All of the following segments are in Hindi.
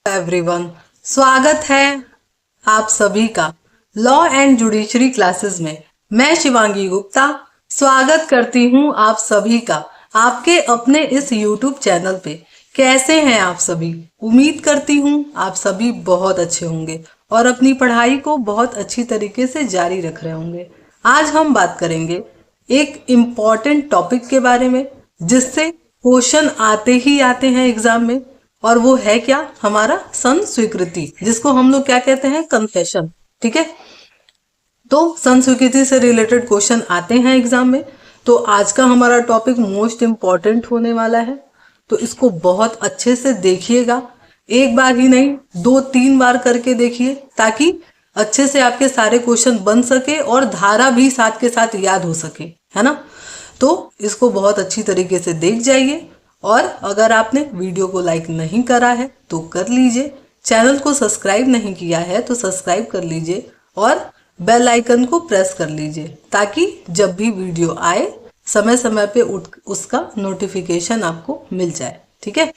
एवरीवन, स्वागत है आप सभी का लॉ एंड जुडिशरी क्लासेस में। मैं शिवांगी गुप्ता स्वागत करती हूं आप सभी का आपके अपने इस यूट्यूब चैनल पे। कैसे हैं आप सभी? उम्मीद करती हूं आप सभी बहुत अच्छे होंगे और अपनी पढ़ाई को बहुत अच्छी तरीके से जारी रख रहे होंगे। आज हम बात करेंगे एक इम्पॉर्टेंट टॉपिक के बारे में जिससे क्वेश्चन आते ही आते हैं एग्जाम में, और वो है क्या? हमारा संस्वीकृति, जिसको हम लोग क्या कहते हैं? कन्फेशन। ठीक है, तो संस्वीकृति से रिलेटेड क्वेश्चन आते हैं एग्जाम में। तो आज का हमारा टॉपिक मोस्ट इम्पॉर्टेंट होने वाला है, तो इसको बहुत अच्छे से देखिएगा। एक बार ही नहीं, 2-3 बार करके देखिए ताकि अच्छे से आपके सारे क्वेश्चन बन सके और धारा भी साथ के साथ याद हो सके, है ना? तो इसको बहुत अच्छी तरीके से देख जाइए। और अगर आपने वीडियो को लाइक नहीं करा है तो कर लीजिए, चैनल को सब्सक्राइब नहीं किया है तो सब्सक्राइब कर लीजिए और बेल आइकन को प्रेस कर लीजिए ताकि जब भी वीडियो आए समय समय पे उसका नोटिफिकेशन आपको मिल जाए। ठीक है,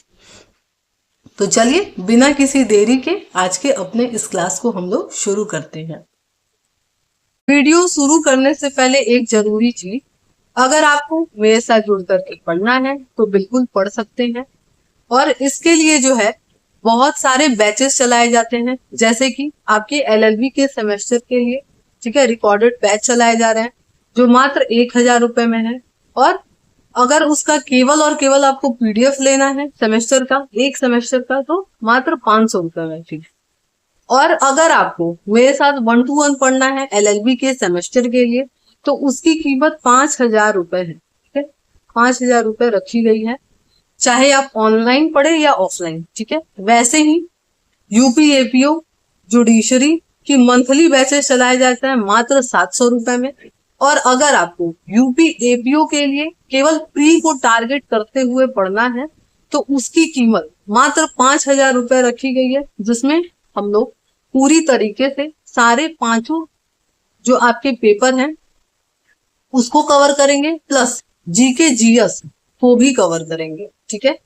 तो चलिए बिना किसी देरी के आज के अपने इस क्लास को हम लोग शुरू करते हैं। वीडियो शुरू करने से पहले एक जरूरी चीज, अगर आपको मेरे साथ जुड़ करके पढ़ना है तो बिल्कुल पढ़ सकते हैं। और इसके लिए जो है बहुत सारे बैचेस चलाए जाते हैं, जैसे कि आपके एलएलबी के सेमेस्टर के लिए, ठीक है, रिकॉर्डेड बैच चलाए जा रहे हैं जो मात्र 1,000 रुपए में है। और अगर उसका केवल और केवल आपको पीडीएफ लेना है सेमेस्टर का, एक सेमेस्टर का, तो मात्र 500 रुपए में फीस। और अगर आपको मेरे साथ 1-to-1 पढ़ना है एलएलबी के सेमेस्टर के लिए तो उसकी कीमत 5,000 रुपए है। ठीक है, 5,000 रुपए रखी गई है, चाहे आप ऑनलाइन पढ़े या ऑफलाइन। ठीक है, वैसे ही यूपी एपीओ जुडिशरी की मंथली बैचेस चलाए जाते हैं मात्र 700 रुपए में। और अगर आपको यूपी एपीओ के लिए केवल प्री को टारगेट करते हुए पढ़ना है तो उसकी कीमत मात्र 5,000 रुपए रखी गई है, जिसमें हम लोग पूरी तरीके से सारे 5 जो आपके पेपर हैं उसको कवर करेंगे, प्लस जीके जीएस को भी कवर करेंगे। ठीक है,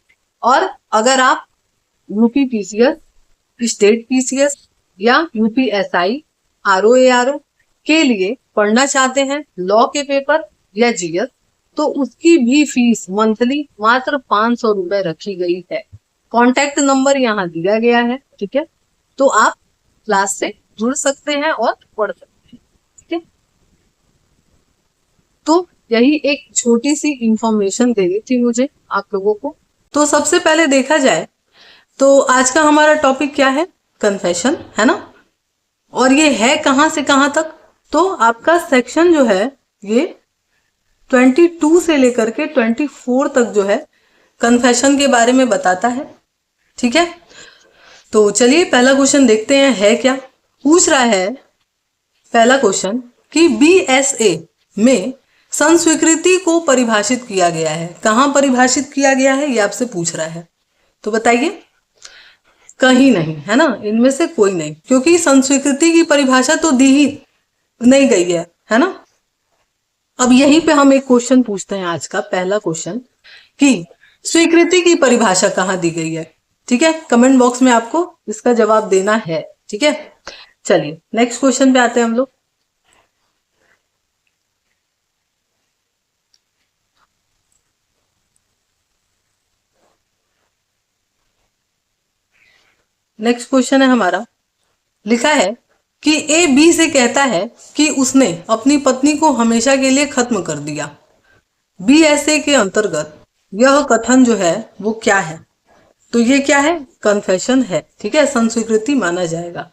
और अगर आप यूपी पीसीएस, स्टेट पीसीएस या यूपी एसआई, आरओ के लिए पढ़ना चाहते हैं लॉ के पेपर या जीएस, तो उसकी भी फीस मंथली मात्र 500 रुपए रखी गई है। कॉन्टैक्ट नंबर यहाँ दिया गया है। ठीक है, तो आप क्लास से जुड़ सकते हैं और पढ़ सकते हैं। ठीक है, तो यही एक छोटी सी इंफॉर्मेशन देनी थी मुझे आप लोगों को। तो सबसे पहले देखा जाए तो आज का हमारा टॉपिक क्या है? कन्फेशन, है ना? और ये है कहां से कहां तक? तो आपका सेक्शन जो है ये 22 से लेकर के 24 तक जो है कन्फेशन के बारे में बताता है। ठीक है, तो चलिए पहला क्वेश्चन देखते हैं है क्या। पूछ रहा है पहला क्वेश्चन कि बीएसए में संस्वीकृति को परिभाषित किया गया है। कहां परिभाषित किया गया है ये आपसे पूछ रहा है, तो बताइए। कहीं नहीं, है ना? इनमें से कोई नहीं, क्योंकि संस्वीकृति की परिभाषा तो दी ही नहीं गई है ना? अब यहीं पे हम एक क्वेश्चन पूछते हैं, आज का पहला क्वेश्चन, कि स्वीकृति की परिभाषा कहाँ दी गई है। ठीक है, कमेंट बॉक्स में आपको इसका जवाब देना है। ठीक है, चलिए नेक्स्ट क्वेश्चन पे आते हैं हम लोग। नेक्स्ट क्वेश्चन है हमारा, लिखा है कि ए बी से कहता है कि उसने अपनी पत्नी को हमेशा के लिए खत्म कर दिया। बीएसए के अंतर्गत यह कथन जो है वो क्या है? तो ये क्या है? कन्फेशन है। ठीक है, संस्वीकृति माना जाएगा।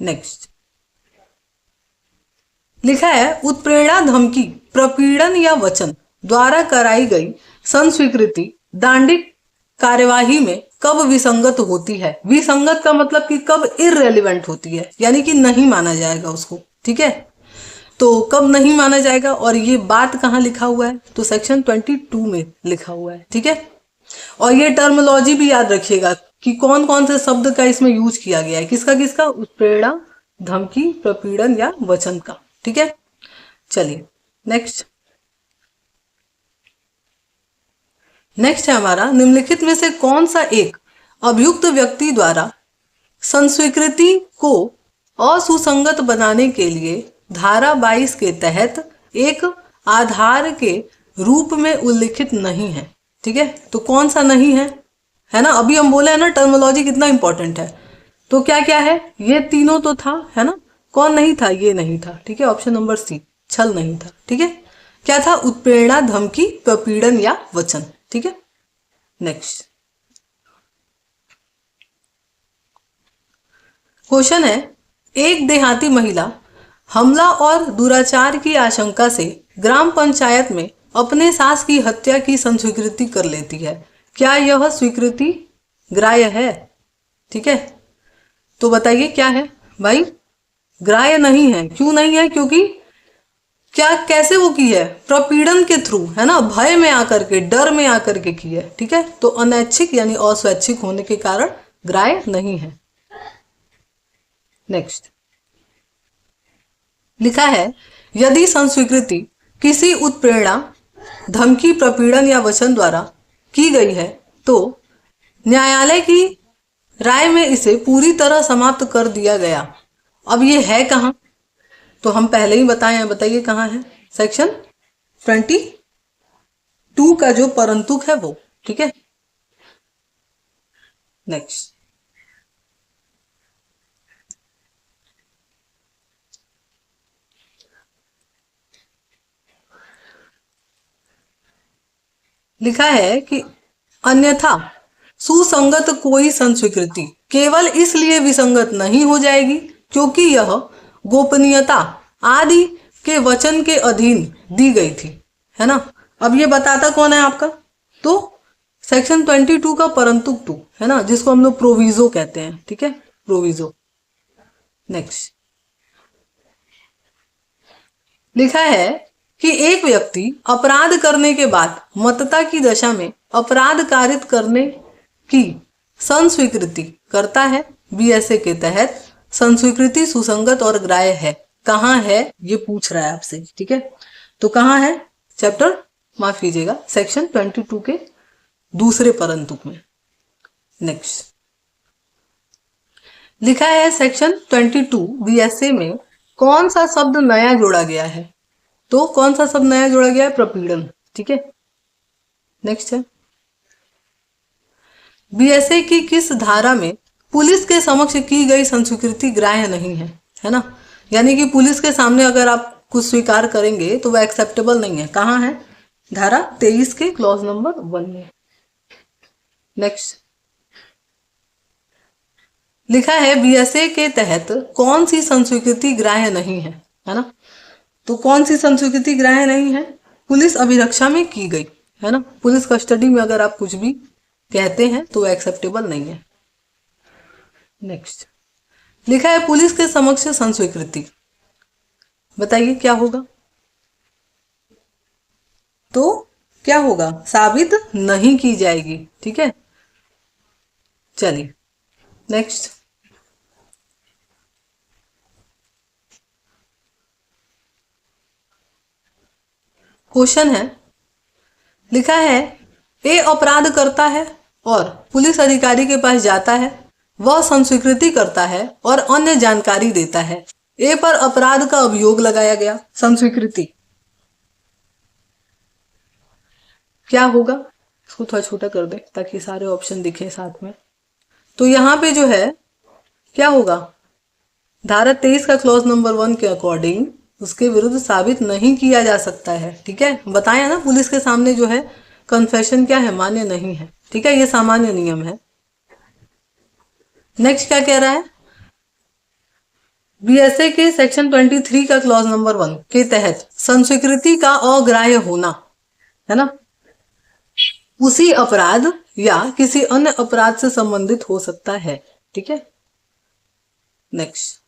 नेक्स्ट लिखा है उत्प्रेरणा, धमकी, प्रपीड़न या वचन द्वारा कराई गई संस्वीकृति दांडिक कार्यवाही में कब विसंगत होती है? विसंगत का मतलब कि कब इररेलेवेंट होती है, यानी कि नहीं माना जाएगा उसको। ठीक है, तो कब नहीं माना जाएगा और ये बात कहाँ लिखा हुआ है? तो सेक्शन 22 में लिखा हुआ है। ठीक है, और ये टर्मोलॉजी भी याद रखिएगा कि कौन कौन से शब्द का इसमें यूज किया गया है। किसका किसका? उत्प्रेरणा, धमकी, प्रपीड़न या वचन का। ठीक है, चलिए नेक्स्ट नेक्स्ट है हमारा, निम्नलिखित में से कौन सा एक अभियुक्त व्यक्ति द्वारा संस्वीकृति को असुसंगत बनाने के लिए धारा 22 के तहत एक आधार के रूप में उल्लिखित नहीं है। ठीक है, तो कौन सा नहीं है ना? अभी हम बोले हैं ना टर्मिनोलॉजी कितना इंपॉर्टेंट है। तो क्या क्या है? ये तीनों तो था, है ना? कौन नहीं था? ये नहीं था। ठीक है, ऑप्शन नंबर सी, छल नहीं था। ठीक है, क्या था? उत्प्रेरणा, धमकी, प्रपीड़न या वचन। ठीक है, नेक्स्ट क्वेश्चन है, एक देहाती महिला हमला और दुराचार की आशंका से ग्राम पंचायत में अपने सास की हत्या की संस्वीकृति कर लेती है। क्या यह स्वीकृति ग्राह्य है? ठीक है, तो बताइए क्या है भाई? ग्राह्य नहीं है। क्यों नहीं है? क्योंकि क्या, कैसे वो की है? प्रपीड़न के थ्रू, है ना? भय में आकर के, डर में आकर के की है। ठीक है, तो अनैच्छिक यानी अस्वैच्छिक होने के कारण ग्राह्य नहीं है। नेक्स्ट लिखा है, यदि संस्वीकृति किसी उत्प्रेरणा, धमकी, प्रपीड़न या वचन द्वारा की गई है तो न्यायालय की राय में इसे पूरी तरह समाप्त कर दिया गया। अब ये है कहाँ? तो हम पहले ही बताए हैं, बताइए कहाँ है? सेक्शन 22 का जो परंतुक है वो। ठीक है, नेक्स्ट लिखा है कि अन्यथा सुसंगत कोई संस्वीकृति केवल इसलिए विसंगत नहीं हो जाएगी क्योंकि यह गोपनीयता आदि के वचन के अधीन दी गई थी, है ना? अब ये बताता कौन है आपका? तो सेक्शन 22 का परंतुक 2, है ना, जिसको हम लोग प्रोविजो कहते हैं। ठीक है, प्रोविजो। नेक्स्ट लिखा है कि एक व्यक्ति अपराध करने के बाद मतता की दशा में अपराध कारित करने की संस्वीकृति करता है। बीएसए के तहत संस्वीकृति सुसंगत और ग्राह्य है। कहाँ है ये पूछ रहा है आपसे। ठीक है, तो कहाँ है? चैप्टर, माफ कीजिएगा, सेक्शन 22 के दूसरे परंतुक में। नेक्स्ट लिखा है, सेक्शन 22 बीएसए में कौन सा शब्द नया जोड़ा गया है? तो कौन सा शब्द नया जोड़ा गया है? प्रपीड़न। ठीक है, नेक्स्ट है, बीएसए की किस धारा में पुलिस के समक्ष की गई संस्वीकृति ग्राह्य नहीं है? है ना, यानी कि पुलिस के सामने अगर आप कुछ स्वीकार करेंगे तो वह एक्सेप्टेबल नहीं है। कहाँ है? धारा 23 के क्लॉज नंबर 1 में। नेक्स्ट लिखा है, बीएसए के तहत कौन सी संस्वीकृति ग्राह्य नहीं है? है ना, तो कौन सी संस्वीकृति ग्राह्य नहीं है? पुलिस अभिरक्षा में की गई, है ना, पुलिस कस्टडी में अगर आप कुछ भी कहते हैं तो एक्सेप्टेबल नहीं है। नेक्स्ट लिखा है, पुलिस के समक्ष संस्वीकृति, बताइए क्या होगा? तो क्या होगा? साबित नहीं की जाएगी। ठीक है, चलिए नेक्स्ट क्वेश्चन है, लिखा है, ए अपराध करता है और पुलिस अधिकारी के पास जाता है, वह संस्वीकृति करता है और अन्य जानकारी देता है। ए पर अपराध का अभियोग लगाया गया, संस्वीकृति क्या होगा? इसको थोड़ा छोटा कर दे ताकि सारे ऑप्शन दिखे साथ में। तो यहाँ पे जो है क्या होगा? धारा 23 का क्लॉज नंबर 1 के अकॉर्डिंग उसके विरुद्ध साबित नहीं किया जा सकता है। ठीक है, बताया ना, पुलिस के सामने जो है कन्फेशन क्या है? मान्य नहीं है। ठीक है, ये सामान्य नियम है। नेक्स्ट क्या कह रहा है? बीएसए के सेक्शन 23 का क्लॉज नंबर 1 के तहत संस्वीकृति का अग्राह्य होना, है ना, उसी अपराध या किसी अन्य अपराध से संबंधित हो सकता है। ठीक है, नेक्स्ट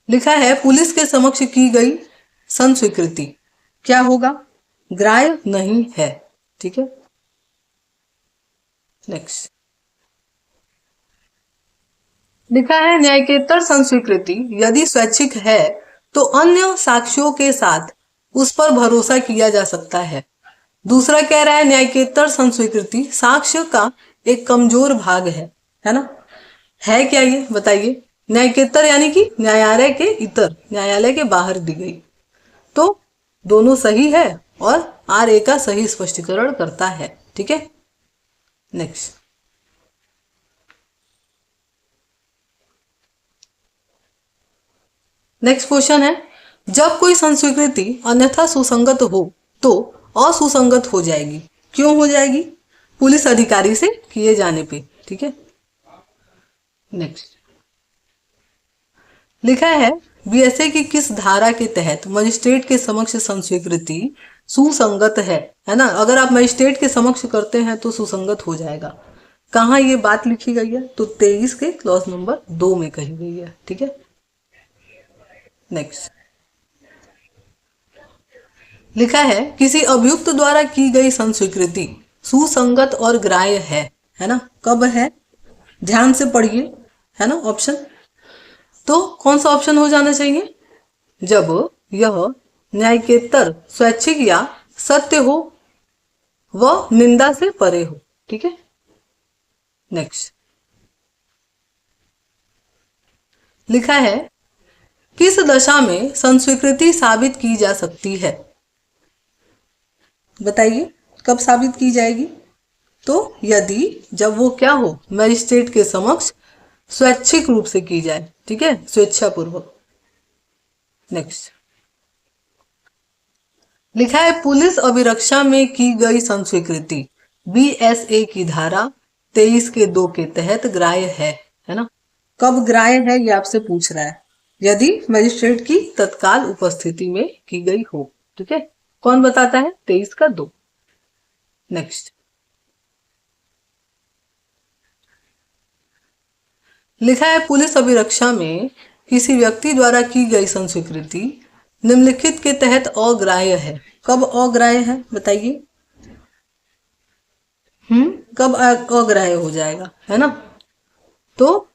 लिखा है, पुलिस के समक्ष की गई संस्वीकृति क्या होगा? ग्राह्य नहीं है। ठीक है, नेक्स्ट लिखा है, न्यायिकेतर संस्वीकृति यदि स्वैच्छिक है तो अन्य साक्ष्यों के साथ उस पर भरोसा किया जा सकता है। दूसरा कह रहा है न्यायकेतर संस्वीकृति साक्ष्य का एक कमजोर भाग है ना। है क्या ये बताइए। न्यायकेतर यानी कि न्यायालय के इतर, न्यायालय के बाहर दी गई। तो दोनों सही है और आर ए का सही स्पष्टीकरण करता है। ठीक है, नेक्स्ट। नेक्स्ट क्वेश्चन है, जब कोई संस्वीकृति अन्यथा सुसंगत हो तो असुसंगत हो जाएगी। क्यों हो जाएगी? पुलिस अधिकारी से किए जाने पे। ठीक है, नेक्स्ट। लिखा है बीएसए की किस धारा के तहत मजिस्ट्रेट के समक्ष संस्वीकृति सुसंगत है ना। अगर आप मजिस्ट्रेट के समक्ष करते हैं तो सुसंगत हो जाएगा। कहाँ ये बात लिखी गई है? तो 23 के क्लॉज नंबर 2 में कही गई है। ठीक है, नेक्स्ट। लिखा है किसी अभियुक्त द्वारा की गई संस्वीकृति सुसंगत और ग्राह्य है ना। कब है? ध्यान से पढ़िए, है ना ऑप्शन। तो कौन सा ऑप्शन हो जाना चाहिए? जब यह न्यायकेतर स्वैच्छिक या सत्य हो व निंदा से परे हो। ठीक है, नेक्स्ट। लिखा है किस दशा में संस्वीकृति साबित की जा सकती है? बताइए कब साबित की जाएगी? तो यदि जब वो क्या हो, मजिस्ट्रेट के समक्ष स्वैच्छिक रूप से की जाए। ठीक है, स्वेच्छापूर्वक। नेक्स्ट। लिखा है पुलिस अभिरक्षा में की गई संस्वीकृति बीएसए की धारा 23 के 2 के तहत ग्राह्य है ना। कब ग्राह्य है ये आपसे पूछ रहा है? यदि मजिस्ट्रेट की तत्काल उपस्थिति में की गई हो। ठीक है, कौन बताता है? 23 का 2। नेक्स्ट। लिखा है पुलिस अभिरक्षा में किसी व्यक्ति द्वारा की गई संस्वीकृति निम्नलिखित के तहत अग्राह्य है। कब अग्राह्य है बताइए? कब अग्राह्य हो जाएगा, है ना। तो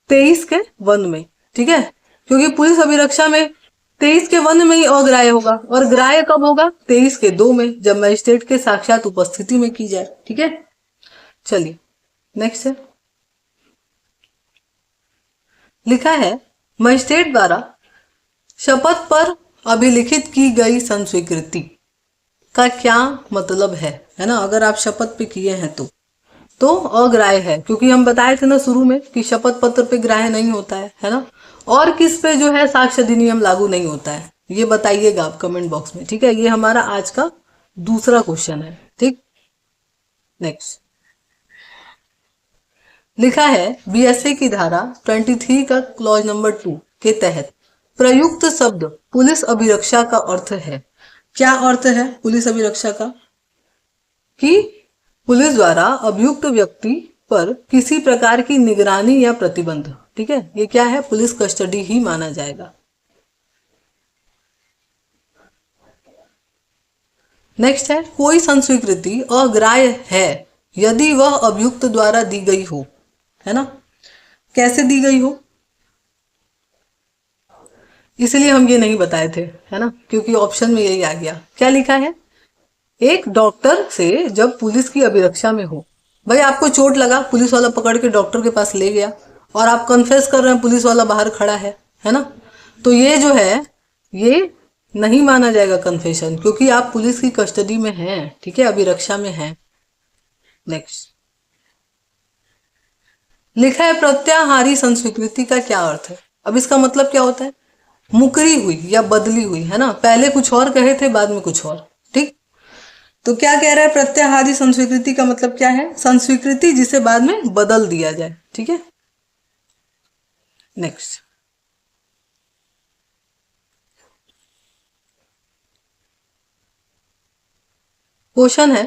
23 के 1 में। ठीक है, क्योंकि पुलिस अभिरक्षा में 23 के 1 में ही अग्राह्य होगा और ग्राह्य कब होगा? 23 के 2 में, जब मजिस्ट्रेट के साक्षात उपस्थिति में की जाए। ठीक है, चलिए नेक्स्ट है। लिखा है मजिस्ट्रेट द्वारा शपथ पर अभिलिखित की गई संस्वीकृति का क्या मतलब है ना। अगर आप शपथ पे किए हैं तो अग्राह्य है, क्योंकि हम बताए थे ना शुरू में कि शपथ पत्र पे ग्राह्य नहीं होता है ना। और किस पे जो है साक्ष्य अधिनियम लागू नहीं होता है, ये बताइएगा आप कमेंट बॉक्स में। ठीक है, ये हमारा आज का दूसरा क्वेश्चन है। ठीक, नेक्स्ट। लिखा है बीएसए की धारा 23 का क्लॉज नंबर 2 के तहत प्रयुक्त शब्द पुलिस अभिरक्षा का अर्थ है। क्या अर्थ है पुलिस अभिरक्षा का? कि पुलिस द्वारा अभियुक्त व्यक्ति पर किसी प्रकार की निगरानी या प्रतिबंध। ठीक है, ये क्या है? पुलिस कस्टडी ही माना जाएगा। नेक्स्ट है कोई संस्वीकृति अग्राह्य है यदि वह अभियुक्त द्वारा दी गई हो, है ना। कैसे दी गई हो इसलिए हम ये नहीं बताए थे, है ना, क्योंकि ऑप्शन में यही आ गया। क्या लिखा है? एक डॉक्टर से जब पुलिस की अभिरक्षा में हो। भाई आपको चोट लगा, पुलिस वाला पकड़ के डॉक्टर के पास ले गया और आप कन्फेस कर रहे हैं, पुलिस वाला बाहर खड़ा है ना। तो ये जो है ये नहीं माना जाएगा कन्फेशन, क्योंकि आप पुलिस की कस्टडी में हैं। ठीक है, अभिरक्षा में हैं। नेक्स्ट। लिखा है प्रत्याहारी संस्वीकृति का क्या अर्थ है? अब इसका मतलब क्या होता है? मुकरी हुई या बदली हुई, है ना। पहले कुछ और कहे थे, बाद में कुछ और। ठीक, तो क्या कह रहा है? प्रत्याहारी संस्वीकृति का मतलब क्या है? संस्वीकृति जिसे बाद में बदल दिया जाए। ठीक है, नेक्स्ट। क्वेश्चन है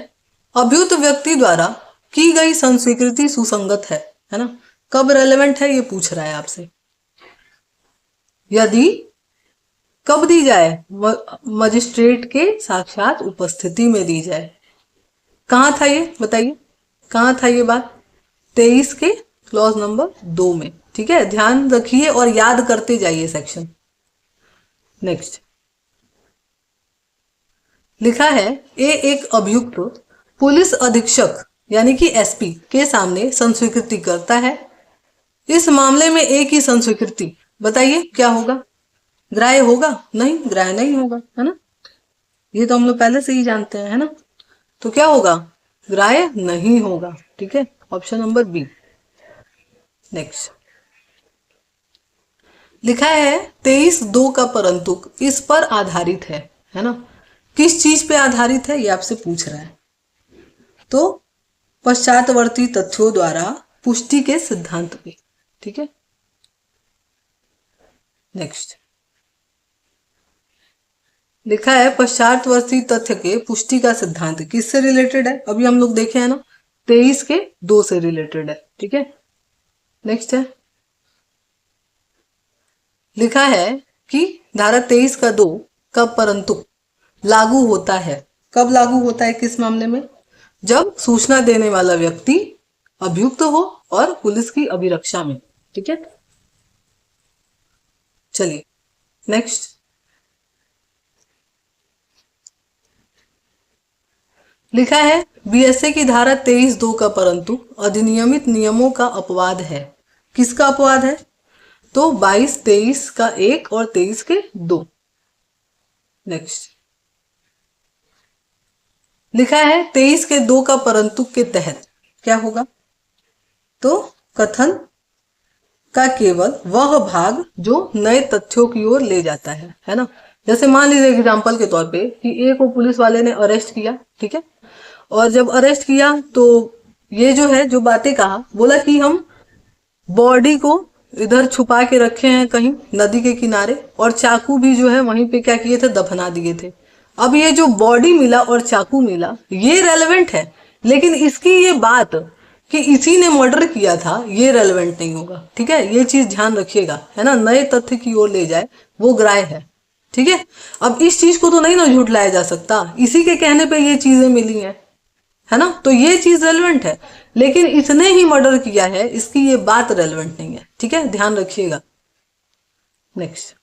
अभियुक्त व्यक्ति द्वारा की गई संस्वीकृति सुसंगत है ना। कब रेलेवेंट है ये पूछ रहा है आपसे। यदि कब दी जाए? मजिस्ट्रेट के साक्षात उपस्थिति में दी जाए। कहाँ था ये बताइए, कहाँ था ये बात? 23 के क्लॉज नंबर 2 में। ठीक है, ध्यान रखिए और याद करते जाइए सेक्शन। नेक्स्ट। लिखा है ए एक अभियुक्त पुलिस अधीक्षक यानी कि एसपी के सामने संस्वीकृति करता है। इस मामले में ए की संस्वीकृति बताइए क्या होगा? ग्राह्य होगा? नहीं, ग्राह्य नहीं होगा, है ना। ये तो हम लोग पहले से ही जानते हैं, है ना। तो क्या होगा? ग्राह्य नहीं होगा। ठीक है, ऑप्शन नंबर बी। नेक्स्ट लिखा है 23(2) का परंतुक इस पर आधारित है ना। किस चीज पे आधारित है ये आपसे पूछ रहा है। तो पश्चातवर्ती तथ्यों द्वारा पुष्टि के सिद्धांत पे। ठीक है, नेक्स्ट लिखा है पश्चातवर्ती तथ्य के पुष्टि का सिद्धांत किससे रिलेटेड है? अभी हम लोग देखे हैं ना, 23(2) से रिलेटेड है। ठीक है, नेक्स्ट है लिखा है कि धारा 23(2) का परंतु लागू होता है। कब लागू होता है? किस मामले में? जब सूचना देने वाला व्यक्ति अभियुक्त हो और पुलिस की अभिरक्षा में। ठीक है, चलिए नेक्स्ट लिखा है बीएसए की धारा 23(2) का परंतु अधिनियमित नियमों का अपवाद है। किसका अपवाद है? तो 22(23) का 1 और 23 के 2। नेक्स्ट लिखा है 23 के 2 का परंतु के तहत क्या होगा? तो कथन का केवल वह भाग जो नए तथ्यों की ओर ले जाता है ना। जैसे मान लीजिए एग्जांपल के तौर पे कि ए को पुलिस वाले ने अरेस्ट किया। ठीक है, और जब अरेस्ट किया तो ये जो है जो बातें कहा, बोला कि हम बॉडी को इधर छुपा के रखे हैं कहीं नदी के किनारे, और चाकू भी जो है वहीं पे क्या किए थे, दफना दिए थे। अब ये जो बॉडी मिला और चाकू मिला ये रेलेवेंट है, लेकिन इसकी ये बात कि इसी ने मर्डर किया था ये रेलेवेंट नहीं होगा। ठीक है, ये चीज ध्यान रखिएगा, है ना। नए तथ्य की ओर ले जाए वो ग्राह्य है। ठीक है, अब इस चीज को तो नहीं ना झुठलाया जा सकता, इसी के कहने पे ये चीजें मिली हैं, है ना। तो ये चीज रेलेवेंट है, लेकिन इसने ही मर्डर किया है इसकी ये बात रेलेवेंट नहीं है। ठीक है, ध्यान रखिएगा। नेक्स्ट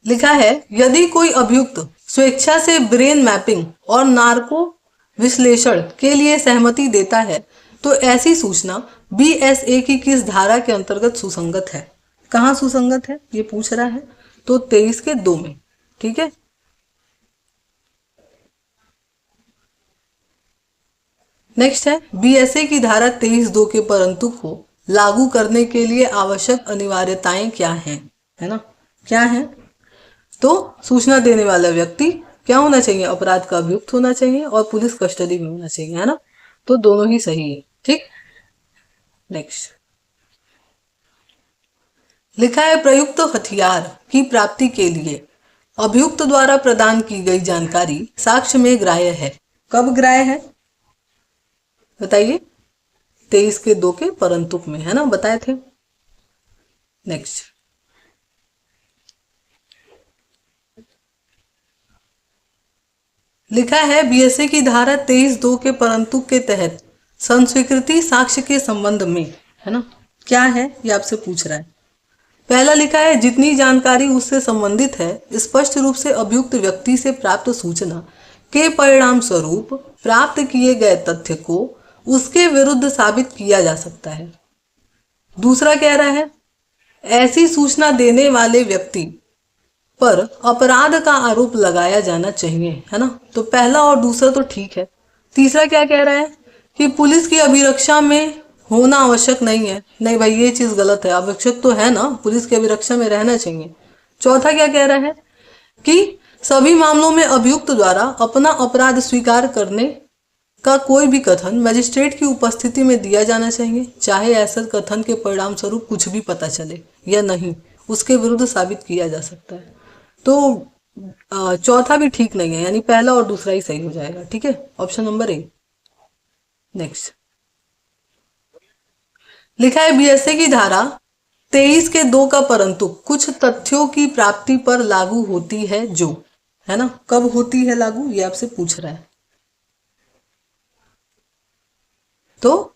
लिखा है यदि कोई अभियुक्त स्वेच्छा से ब्रेन मैपिंग और नार्को विश्लेषण के लिए सहमति देता है तो ऐसी सूचना बीएसए की किस धारा के अंतर्गत सुसंगत है? कहाँ सुसंगत है ये पूछ रहा है। तो 23 के 2 में। ठीक है, नेक्स्ट है बीएसए की धारा 23(2) के परंतु को लागू करने के लिए आवश्यक अनिवार्यताएं क्या हैं, है ना। क्या है? तो सूचना देने वाला व्यक्ति क्या होना चाहिए? अपराध का अभियुक्त होना चाहिए और पुलिस कस्टडी में होना चाहिए, है ना। तो दोनों ही सही है। ठीक, नेक्स्ट लिखा है प्रयुक्त हथियार की प्राप्ति के लिए अभियुक्त द्वारा प्रदान की गई जानकारी साक्ष्य में ग्राह्य है। कब ग्राह्य है बताइए? 23 के 2 के परंतुक में, है ना, बताए थे। नेक्स्ट लिखा है बीएसए की धारा 23(2) के परंतुक के तहत संस्वीकृति साक्ष्य के संबंध में, है ना। क्या है ये आपसे पूछ रहा है। पहला लिखा है जितनी जानकारी उससे संबंधित है स्पष्ट रूप से अभियुक्त व्यक्ति से प्राप्त सूचना के परिणाम स्वरूप प्राप्त किए गए तथ्य को उसके विरुद्ध साबित किया जा सकता है। दूसरा कह रहा है ऐसी सूचना देने वाले व्यक्ति पर अपराध का आरोप लगाया जाना चाहिए, है ना। तो पहला और दूसरा तो ठीक है। तीसरा क्या कह रहा है कि पुलिस की अभिरक्षा में होना आवश्यक नहीं है। नहीं भाई, ये चीज गलत है, आवश्यक तो है ना, पुलिस की अभिरक्षा में रहना चाहिए। चौथा क्या कह रहा है कि सभी मामलों में अभियुक्त द्वारा अपना अपराध स्वीकार करने का कोई भी कथन मजिस्ट्रेट की उपस्थिति में दिया जाना चाहिए, चाहे ऐसा कथन के परिणाम स्वरूप कुछ भी पता चले या नहीं, उसके विरुद्ध साबित किया जा सकता है। तो चौथा भी ठीक नहीं है, यानी पहला और दूसरा ही सही हो जाएगा। ठीक है, ऑप्शन नंबर ए। नेक्स्ट लिखा है बीएसए की धारा 23 के 2 का परंतु कुछ तथ्यों की प्राप्ति पर लागू होती है जो, है ना। कब होती है लागू ये आपसे पूछ रहा है। तो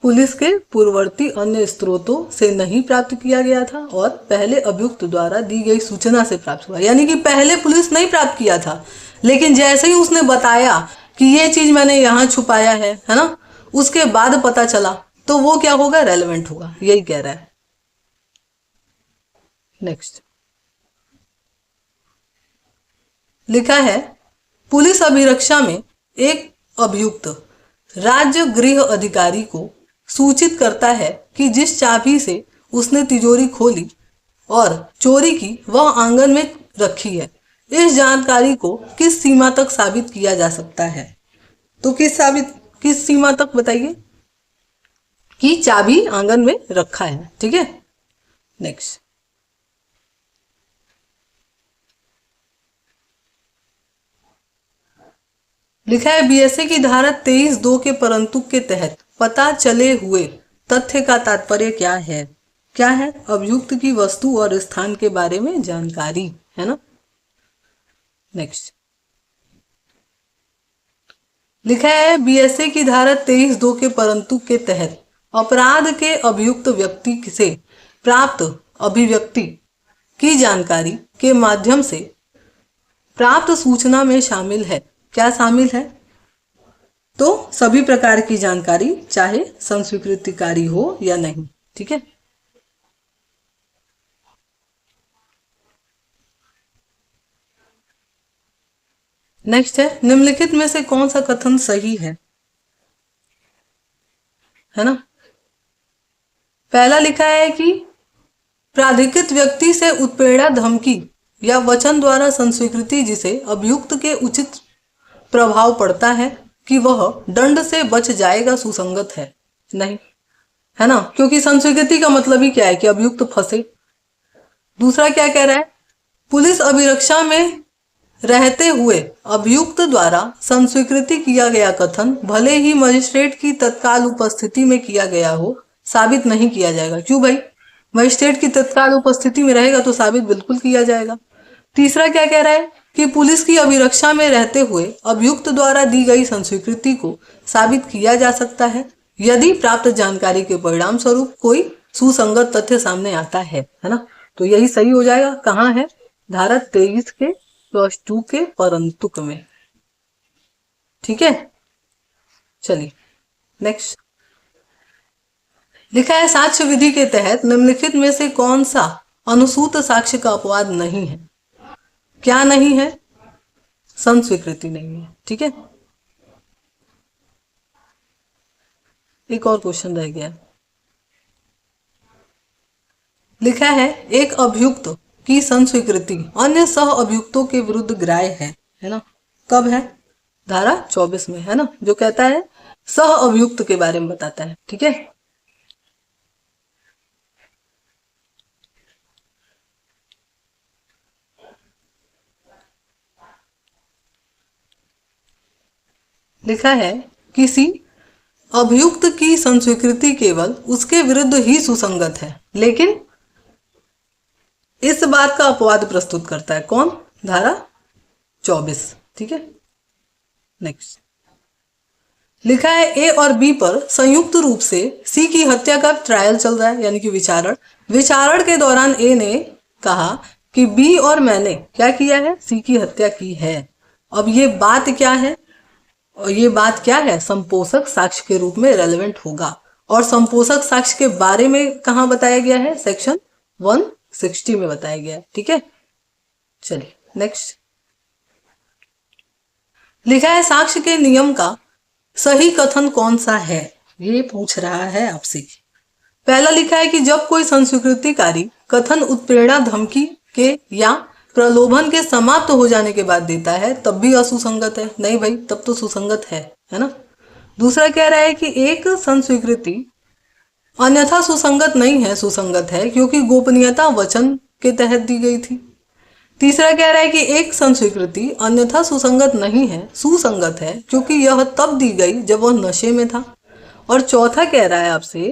पुलिस के पूर्ववर्ती अन्य स्रोतों से नहीं प्राप्त किया गया था और पहले अभियुक्त द्वारा दी गई सूचना से प्राप्त हुआ। यानी कि पहले पुलिस नहीं प्राप्त किया था, लेकिन जैसे ही उसने बताया कि ये चीज मैंने यहाँ छुपाया है ना, उसके बाद पता चला, तो वो क्या होगा, रेलेवेंट होगा, यही कह रहा है। नेक्स्ट लिखा है, पुलिस अभिरक्षा में एक अभियुक्त राज्य गृह अधिकारी को सूचित करता है कि जिस चाबी से उसने तिजोरी खोली और चोरी की वह आंगन में रखी है। इस जानकारी को किस सीमा तक साबित किया जा सकता है? तो किस सीमा तक बताइए कि चाबी आंगन में रखा है। ठीक है, नेक्स्ट लिखा है, बीएसए की धारा 23(2) के परंतु के तहत पता चले हुए तथ्य का तात्पर्य क्या है? क्या है? अभियुक्त की वस्तु और स्थान के बारे में जानकारी, है ना। नेक्स्ट लिखा है, बीएसए की धारा 23(2) के परंतु के तहत अपराध के अभियुक्त व्यक्ति से प्राप्त अभिव्यक्ति की जानकारी के माध्यम से प्राप्त सूचना में शामिल है। क्या शामिल है? तो सभी प्रकार की जानकारी, चाहे संस्वीकृतिकारी हो या नहीं। ठीक है, नेक्स्ट है, निम्नलिखित में से कौन सा कथन सही है ना। पहला लिखा है कि प्राधिकृत व्यक्ति से उत्प्रेरणा, धमकी या वचन द्वारा संस्वीकृति जिसे अभियुक्त के उचित प्रभाव पड़ता है कि वह दंड से बच जाएगा, सुसंगत है नहीं, है ना, क्योंकि संस्वीकृति का मतलब ही क्या है कि अभियुक्त फंसे। दूसरा क्या कह रहा है, पुलिस अभिरक्षा में रहते हुए अभियुक्त द्वारा संस्वीकृति किया गया कथन भले ही मजिस्ट्रेट की तत्काल उपस्थिति में किया गया हो, साबित नहीं किया जाएगा। क्यों भाई? मजिस्ट्रेट की तत्काल उपस्थिति में रहेगा तो साबित बिल्कुल किया जाएगा। तीसरा क्या कह रहा है कि पुलिस की अभिरक्षा में रहते हुए अभियुक्त द्वारा दी गई संस्वीकृति को साबित किया जा सकता है यदि प्राप्त जानकारी के परिणाम स्वरूप कोई सुसंगत तथ्य सामने आता है ना। तो यही सही हो जाएगा। कहाँ है? धारा 23 के क्लॉज 2 के परंतुक में। ठीक है, चलिए नेक्स्ट लिखा है, साक्ष्य विधि के तहत निम्नलिखित में से कौन सा अनुसूत साक्ष्य का अपवाद नहीं है? क्या नहीं है? संस्वीकृति नहीं है। ठीक है, एक और क्वेश्चन रह गया। लिखा है, एक अभियुक्त की संस्वीकृति अन्य सह अभियुक्तों के विरुद्ध ग्राह्य है ना। कब है? धारा 24 में, है ना, जो कहता है सह अभियुक्त के बारे में बताता है। ठीक है, लिखा है, किसी अभियुक्त की संस्वीकृति केवल उसके विरुद्ध ही सुसंगत है, लेकिन इस बात का अपवाद प्रस्तुत करता है कौन? धारा 24। ठीक है, नेक्स्ट लिखा है, ए और बी पर संयुक्त रूप से सी की हत्या का ट्रायल चल रहा है, यानी कि विचारण के दौरान ए ने कहा कि बी और मैंने क्या किया है? सी की हत्या की है। अब ये बात क्या है? और ये बात क्या है? संपोषक साक्ष्य के रूप में रेलेवेंट होगा। और संपोषक साक्ष्य के बारे में कहाँ बताया गया है? सेक्शन 160 में बताया गया है। ठीक है, चलिए नेक्स्ट लिखा है, साक्ष्य के नियम का सही कथन कौन सा है? ये पूछ रहा है आपसे। पहला लिखा है कि जब कोई संस्वीकृतिकारी कथन उत्प्रेरणा, धमकी के या प्रलोभन के समाप्त हो जाने के बाद देता है तब भी असुसंगत है। नहीं भाई, तब तो सुसंगत है ना। दूसरा कह रहा है कि एक संस्वीकृति अन्यथा सुसंगत नहीं है, सुसंगत है क्योंकि गोपनीयता वचन के तहत दी गई थी। तीसरा कह रहा है कि एक संस्वीकृति अन्यथा सुसंगत नहीं है, सुसंगत है क्योंकि यह तब दी गई जब वह नशे में था। और चौथा कह रहा है आपसे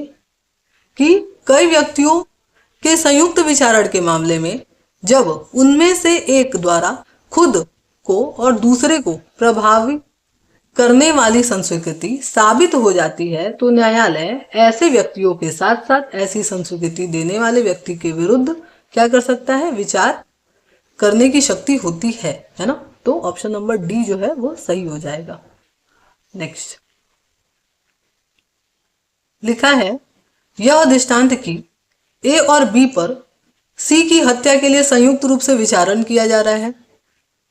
कि कई व्यक्तियों के संयुक्त विचारण के मामले में जब उनमें से एक द्वारा खुद को और दूसरे को प्रभावित करने वाली संस्वीकृति साबित हो जाती है तो न्यायालय ऐसे व्यक्तियों के साथ साथ ऐसी संस्वीकृति देने वाले व्यक्ति के विरुद्ध क्या कर सकता है, विचार करने की शक्ति होती है ना। तो ऑप्शन नंबर डी जो है वो सही हो जाएगा। नेक्स्ट लिखा है, यह दृष्टांत की ए और बी पर सी की हत्या के लिए संयुक्त रूप से विचारण किया जा रहा है।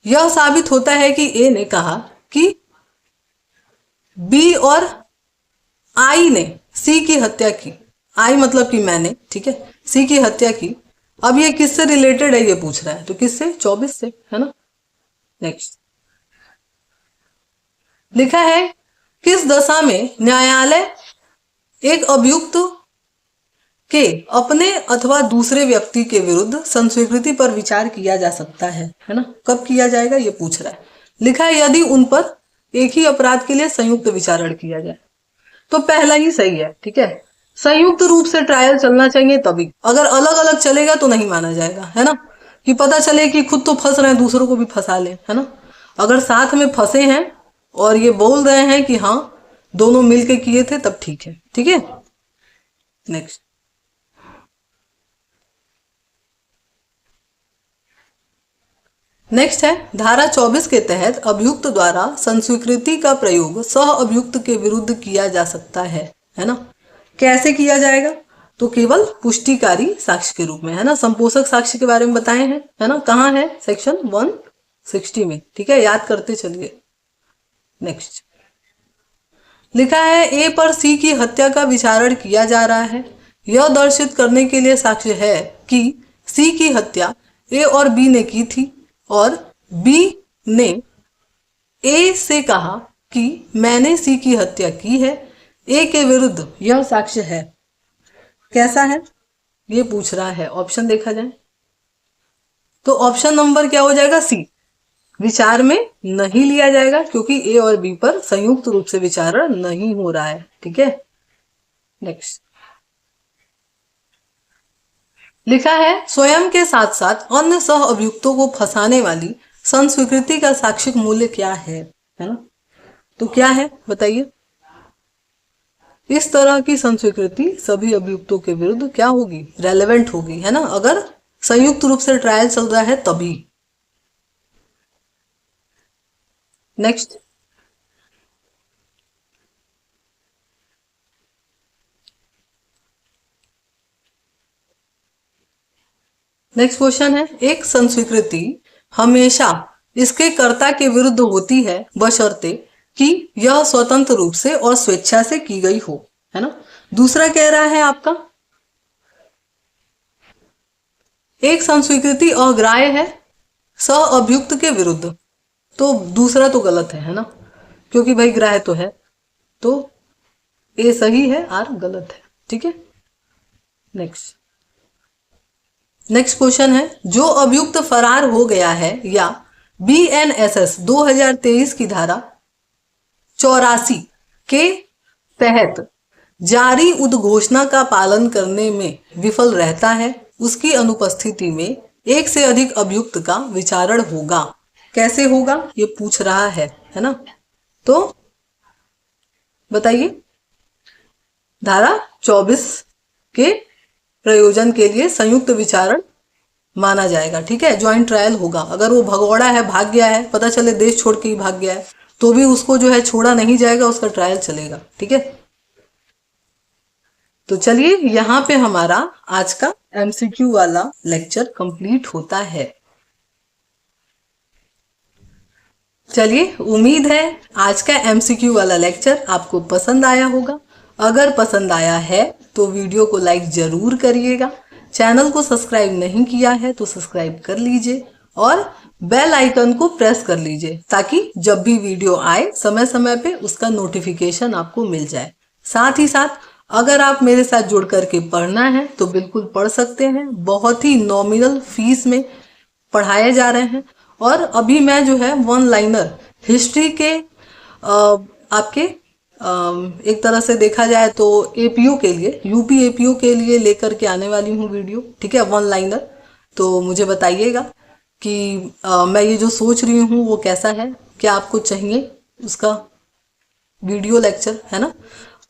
यह साबित होता है कि ए ने कहा कि बी और आई ने सी की हत्या की। आई मतलब कि मैंने, ठीक है, सी की हत्या की। अब ये किससे रिलेटेड है ये पूछ रहा है, तो किससे, 24 से, है ना। नेक्स्ट लिखा है, किस दशा में न्यायालय एक अभियुक्त के अपने अथवा दूसरे व्यक्ति के विरुद्ध संस्वीकृति पर विचार किया जा सकता है ना। कब किया जाएगा ये पूछ रहा है। लिखा है, यदि उन पर एक ही अपराध के लिए संयुक्त विचारण किया जाए। तो पहला ही सही है, ठीक है, संयुक्त रूप से ट्रायल चलना चाहिए तभी। अगर अलग अलग चलेगा तो नहीं माना जाएगा, है ना, कि पता चले कि खुद तो फंस रहे हैं दूसरों को भी फंसा ले, है ना। अगर साथ में फंसे हैं और ये बोल रहे हैं कि हाँ दोनों मिलके किए थे तब ठीक है, ठीक है। नेक्स्ट नेक्स्ट है, धारा 24 के तहत अभियुक्त द्वारा संस्वीकृति का प्रयोग सह अभियुक्त के विरुद्ध किया जा सकता है ना। कैसे किया जाएगा, तो केवल पुष्टिकारी साक्ष्य के रूप में, है ना। संपोषक साक्ष्य के बारे में बताए हैं, है ना, कहाँ है, सेक्शन 160 में, ठीक है, याद करते चलिए। नेक्स्ट लिखा है, ए पर सी की हत्या का विचारण किया जा रहा है। यह दर्शित करने के लिए साक्ष्य है कि सी की हत्या ए और बी ने की थी और बी ने ए से कहा कि मैंने सी की हत्या की है। ए के विरुद्ध यह साक्ष्य है। कैसा है ये पूछ रहा है। ऑप्शन देखा जाए तो ऑप्शन नंबर क्या हो जाएगा, सी, विचार में नहीं लिया जाएगा क्योंकि ए और बी पर संयुक्त रूप से विचारण नहीं हो रहा है, ठीक है। नेक्स्ट लिखा है, स्वयं के साथ साथ अन्य सह अभियुक्तों को फंसाने वाली संस्वीकृति का साक्षिक मूल्य क्या है ना। तो क्या है बताइए। इस तरह की संस्वीकृति सभी अभियुक्तों के विरुद्ध क्या होगी, रेलेवेंट होगी, है ना, अगर संयुक्त रूप से ट्रायल चल रहा है तभी। नेक्स्ट नेक्स्ट क्वेश्चन है, एक संस्वीकृति हमेशा इसके कर्ता के विरुद्ध होती है बशर्ते कि यह स्वतंत्र रूप से और स्वेच्छा से की गई हो, है ना। दूसरा कह रहा है आपका, एक संस्वीकृति अग्राह्य है सह अभियुक्त के विरुद्ध। तो दूसरा तो गलत है ना, क्योंकि भाई ग्राह्य तो है, तो ए सही है, आर गलत है, ठीक है। नेक्स्ट क्वेश्चन है, जो अभियुक्त फरार हो गया है या BNSS 2023 की धारा 84 के तहत जारी उद्घोषणा का पालन करने में विफल रहता है, उसकी अनुपस्थिति में एक से अधिक अभियुक्त का विचारण होगा। कैसे होगा ये पूछ रहा है ना। तो बताइए, धारा 24 के प्रयोजन के लिए संयुक्त विचारण माना जाएगा, ठीक है, ज्वाइंट ट्रायल होगा। अगर वो भगौड़ा है, भाग गया है, पता चले देश छोड़ के ही भाग गया है, तो भी उसको जो है छोड़ा नहीं जाएगा, उसका ट्रायल चलेगा, ठीक है। तो चलिए यहाँ पे हमारा आज का MCQ वाला लेक्चर कंप्लीट होता है। चलिए, उम्मीद है आज का MCQ वाला लेक्चर आपको पसंद आया होगा। अगर पसंद आया है तो वीडियो को लाइक जरूर करिएगा। चैनल को सब्सक्राइब नहीं किया है तो सब्सक्राइब कर लीजिए और बेल आइकन को प्रेस कर लीजिए ताकि जब भी वीडियो आए समय समय पे उसका नोटिफिकेशन आपको मिल जाए। साथ ही साथ अगर आप मेरे साथ जुड़ करके पढ़ना है तो बिल्कुल पढ़ सकते हैं। बहुत ही नॉमिनल फीस में पढ़ाए जा रहे हैं और अभी मैं जो है वन लाइनर हिस्ट्री के आपके एक तरह से देखा जाए तो APO के लिए, UP APO के लिए लेकर के आने वाली हूँ वीडियो, ठीक है, वन लाइनर। तो मुझे बताइएगा कि मैं ये जो सोच रही हूँ वो कैसा है, क्या आपको चाहिए उसका वीडियो लेक्चर, है ना।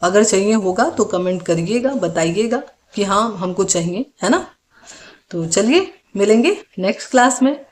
अगर चाहिए होगा तो कमेंट करिएगा, बताइएगा कि हाँ हमको चाहिए, है ना। तो चलिए मिलेंगे नेक्स्ट क्लास में।